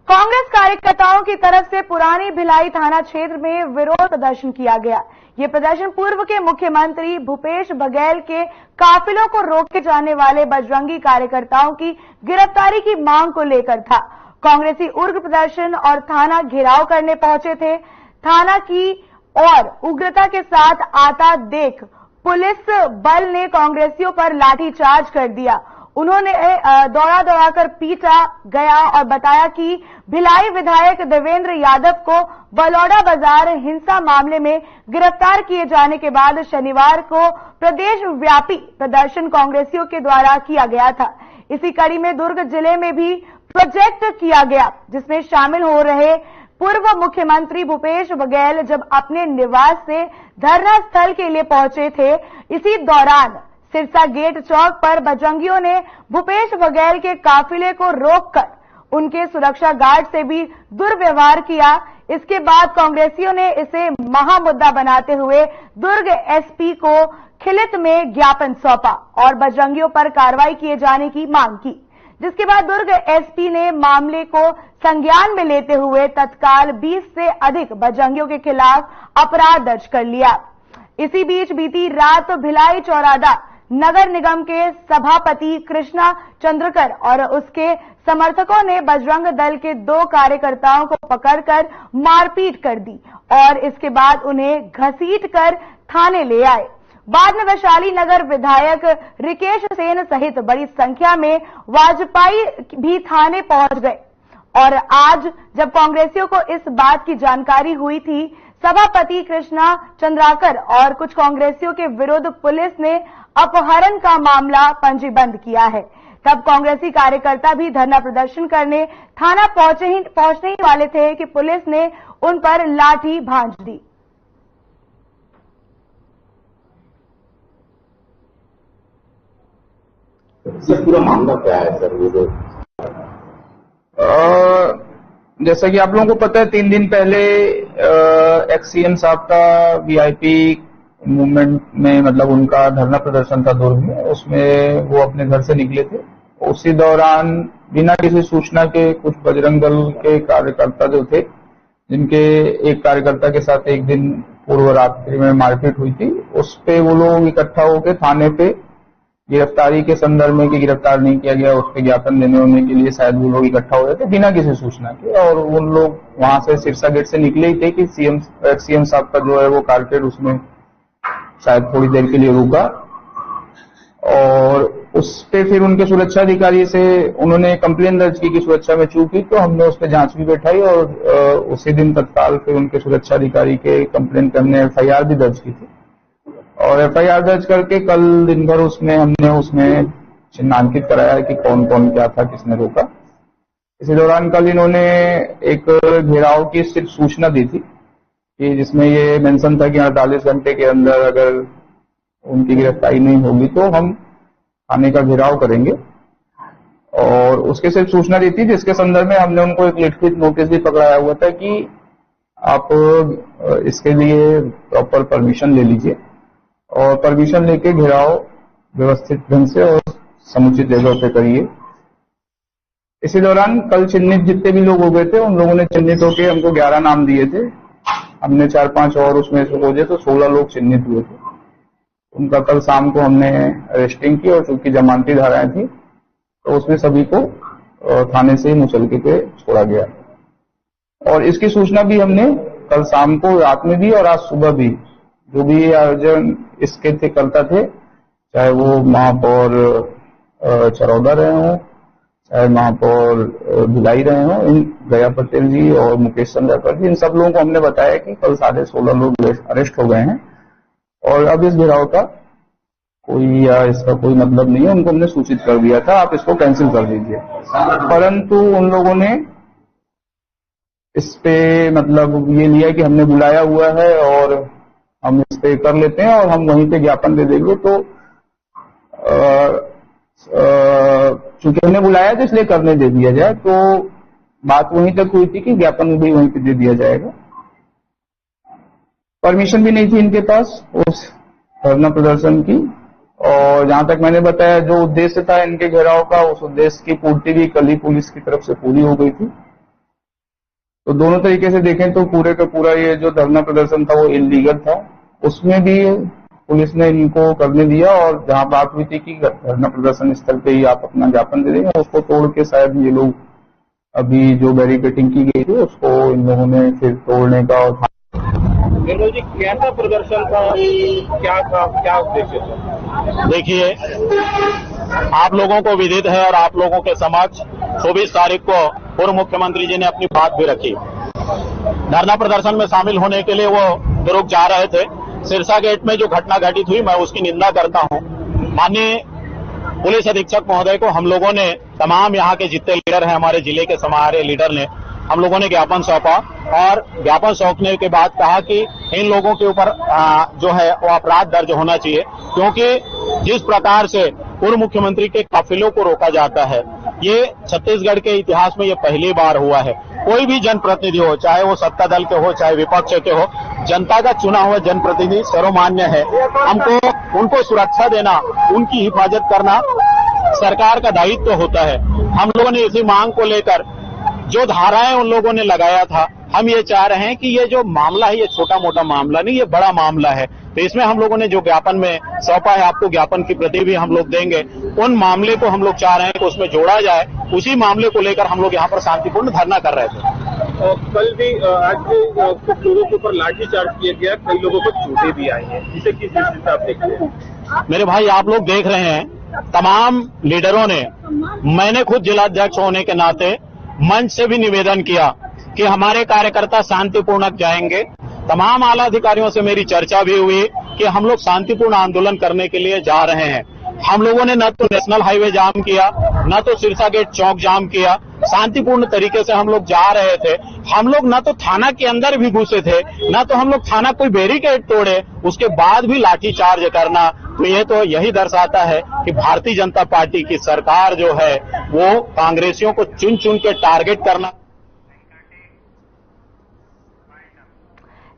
कांग्रेस कार्यकर्ताओं की तरफ से पुरानी भिलाई थाना क्षेत्र में विरोध प्रदर्शन किया गया। ये प्रदर्शन पूर्व के मुख्यमंत्री भूपेश बघेल के काफिलों को रोके जाने वाले बजरंगी कार्यकर्ताओं की गिरफ्तारी की मांग को लेकर था। कांग्रेसी उग्र प्रदर्शन और थाना घेराव करने पहुंचे थे। थाना की और उग्रता के साथ आता देख पुलिस बल ने कांग्रेसियों पर लाठीचार्ज कर दिया। उन्होंने दौड़ा कर पीटा गया और बताया कि भिलाई विधायक देवेंद्र यादव को बलौड़ा बाजार हिंसा मामले में गिरफ्तार किए जाने के बाद शनिवार को प्रदेश व्यापी प्रदर्शन कांग्रेसियों के द्वारा किया गया था। इसी कड़ी में दुर्ग जिले में भी प्रोजेक्ट किया गया, जिसमें शामिल हो रहे पूर्व मुख्यमंत्री भूपेश बघेल जब अपने निवास से धरना स्थल के लिए पहुंचे थे। इसी दौरान सिरसा गेट चौक पर बजरंगियों ने भूपेश बघेल के काफिले को रोककर उनके सुरक्षा गार्ड से भी दुर्व्यवहार किया। इसके बाद कांग्रेसियों ने इसे महामुद्दा बनाते हुए दुर्ग एसपी को खिलित में ज्ञापन सौंपा और बजरंगियों पर कार्रवाई किए जाने की मांग की, जिसके बाद दुर्ग एसपी ने मामले को संज्ञान में लेते हुए तत्काल 20 से अधिक बजरंगियों के खिलाफ अपराध दर्ज कर लिया। इसी बीच बीती रात भिलाई चौरादा नगर निगम के सभापति कृष्णा चंद्रकर और उसके समर्थकों ने बजरंग दल के 2 कार्यकर्ताओं को पकड़कर मारपीट कर दी और इसके बाद उन्हें घसीटकर थाने ले आए। बाद में वैशाली नगर विधायक रिकेश सेन सहित बड़ी संख्या में वाजपेयी भी थाने पहुंच गए और आज जब कांग्रेसियों को इस बात की जानकारी हुई थी, सभापति कृष्णा चंद्राकर और कुछ कांग्रेसियों के विरुद्ध पुलिस ने अपहरण का मामला पंजीबंद किया है। तब कांग्रेसी कार्यकर्ता भी धरना प्रदर्शन करने थाना पहुंचने ही वाले थे कि पुलिस ने उन पर लाठी भांज दी। सर पूरा मामला क्या है सर? जैसा कि आप लोगों को पता है, 3 दिन पहले एक्स सीएम साहब का वीआईपी मूवमेंट में मतलब उनका धरना प्रदर्शन था दुर्ग में। उसमें वो अपने घर से निकले थे। उसी दौरान बिना किसी सूचना के कुछ बजरंग दल के कार्यकर्ता जो थे, जिनके एक कार्यकर्ता के साथ एक दिन पूर्व रात्रि में मारपीट हुई थी, उस पे वो लोग इकट्ठा होकर थाने पे गिरफ्तारी के संदर्भ में कि गिरफ्तार नहीं किया गया, उस पर ज्ञापन देने होने के लिए शायद वो लोग इकट्ठा हो रहे थे बिना किसी सूचना के। और उन लोग वहां से सिरसा गेट से निकले ही थे कि सीएम साहब का जो है वो कारपेट उसमें शायद थोड़ी देर के लिए रुका और उस पे फिर उनके सुरक्षा अधिकारी से उन्होंने कंप्लेन दर्ज की कि सुरक्षा में चूक हुई, तो हमने उस पर जांच भी बैठाई और उसी दिन तत्काल फिर उनके सुरक्षा अधिकारी के कंप्लेन पे हमने एफआईआर भी दर्ज की थी और एफआईआर दर्ज करके कल दिन भर हमने उसमें चिन्हांकित कराया कि कौन कौन क्या था, किसने रोका। इसी दौरान कल इन्होंने एक घेराव की सिर्फ सूचना दी थी कि जिसमें ये मेंशन था कि 48 घंटे के अंदर अगर उनकी गिरफ्तारी नहीं होगी तो हम थाने का घेराव करेंगे और उसके सिर्फ सूचना दी थी, जिसके संदर्भ में हमने उनको एक लिखित नोटिस भी पकड़ाया हुआ था कि आप इसके लिए प्रॉपर परमिशन ले लीजिए और परमिशन लेके घेराव व्यवस्थित ढंग से और समुचित जगह पे करिए। इसी दौरान कल चिन्हित जितने भी लोग हो गए थे, उन लोगों ने चिन्हित होकर हमको 11 नाम दिए थे। हमने 4-5 और उसमें से खोजे तो 16 लोग चिन्हित हुए थे। उनका कल शाम को हमने अरेस्टिंग की और चूंकि जमानती धाराएं थी तो उसमें सभी को थाने से मुचलके पे छोड़ा गया और इसकी सूचना भी हमने कल शाम को रात में दी और आज सुबह भी। जो भी आयोजन इसके थे करता थे, चाहे वो महापौर चरौदा रहे हों, चाहे महापौर भिलाई रहे हों, इन गया पटेल जी और मुकेश चंद्राकर जी, इन सब लोगों को हमने बताया कि कल 16.5 लोग अरेस्ट हो गए हैं और अब इस घेराव का इसका कोई मतलब नहीं है। उनको हमने सूचित कर दिया था, आप इसको कैंसिल कर दीजिए, परंतु उन लोगों ने इस पे मतलब ये लिया कि हमने बुलाया हुआ है और हम इस पे कर लेते हैं और हम वहीं पे ज्ञापन दे देंगे। तो चूंकि हमने बुलाया तो इसलिए करने दे दिया जाए, तो बात वहीं तक हुई थी कि ज्ञापन भी वहीं पे दे दिया जाएगा। परमिशन भी नहीं थी इनके पास उस धरना प्रदर्शन की और जहां तक मैंने बताया जो उद्देश्य था इनके घेराव का, उस उद्देश्य की पूर्ति भी कल ही पुलिस की तरफ से पूरी हो गई थी तो दोनों तरीके से देखें तो पूरे का पूरा ये जो धरना प्रदर्शन था वो इलीगल था। उसमें भी पुलिस ने इनको करने दिया और जहां बात हुई थी कि धरना प्रदर्शन स्थल पे ही आप अपना ज्ञापन दे देंगे, उसको तोड़ के शायद ये लोग अभी जो बैरिकेडिंग की गई थी उसको इन लोगों ने फिर तोड़ने का और निर्मल जी कैसा प्रदर्शन था, क्या था, क्या उद्देश्य था? देखिए, आप लोगों को विदित है और आप लोगों के समक्ष 24 तारीख को पूर्व मुख्यमंत्री जी ने अपनी बात भी रखी। धरना प्रदर्शन में शामिल होने के लिए वो दुर्ग जा रहे थे। सिरसा गेट में जो घटना घटित हुई, मैं उसकी निंदा करता हूं। माननीय पुलिस अधीक्षक महोदय को हम लोगों ने, तमाम यहाँ के जितने लीडर हैं, हमारे जिले के समारे लीडर ने, हम लोगों ने ज्ञापन सौंपा और ज्ञापन सौंपने के बाद कहा कि इन लोगों के ऊपर जो है वो अपराध दर्ज होना चाहिए, क्योंकि जिस प्रकार से पूर्व मुख्यमंत्री के काफिलों को रोका जाता है, ये छत्तीसगढ़ के इतिहास में ये पहली बार हुआ है। कोई भी जनप्रतिनिधि हो, चाहे वो सत्ता दल के हो, चाहे विपक्ष के हो, जनता का चुना हुआ जनप्रतिनिधि सर्वमान्य है। हमको उनको सुरक्षा देना, उनकी हिफाजत करना सरकार का दायित्व होता है। हम लोगों ने इसी मांग को लेकर जो धाराएं उन लोगों ने लगाया था, हम ये चाह रहे हैं कि ये जो मामला है ये छोटा मोटा मामला नहीं, ये बड़ा मामला है। तो इसमें हम लोगों ने जो ज्ञापन में सौंपा है, आपको ज्ञापन की प्रति भी हम लोग देंगे। उन मामले को हम लोग चाह रहे हैं कि उसमें जोड़ा जाए। उसी मामले को लेकर हम लोग यहाँ पर शांतिपूर्ण धरना कर रहे थे। कल भी आज भी कुछ लोगों के ऊपर लाठीचार्ज किया गया, कई लोगों को चोटें भी आई हैं। इसे किस दृष्टि से आप देखते हैं? मेरे भाई, आप लोग देख रहे हैं, तमाम लीडरों ने, मैंने खुद जिलाध्यक्ष होने के नाते मंच से भी निवेदन किया कि हमारे कार्यकर्ता शांतिपूर्वक जाएंगे। तमाम आला अधिकारियों से मेरी चर्चा भी हुई कि हम लोग शांतिपूर्ण आंदोलन करने के लिए जा रहे हैं। हम लोगों ने न तो नेशनल हाईवे जाम किया, न तो सिरसा गेट चौक जाम किया, शांतिपूर्ण तरीके से हम लोग जा रहे थे। हम लोग न तो थाना के अंदर भी घुसे थे, न तो हम लोग थाना कोई बैरिकेड तोड़े, उसके बाद भी लाठीचार्ज करना, तो ये तो यही दर्शाता है कि भारतीय जनता पार्टी की सरकार जो है वो कांग्रेसियों को चुन चुन के टारगेट करना।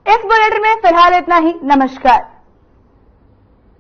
इस बुलेटिन में फिलहाल इतना ही। नमस्कार।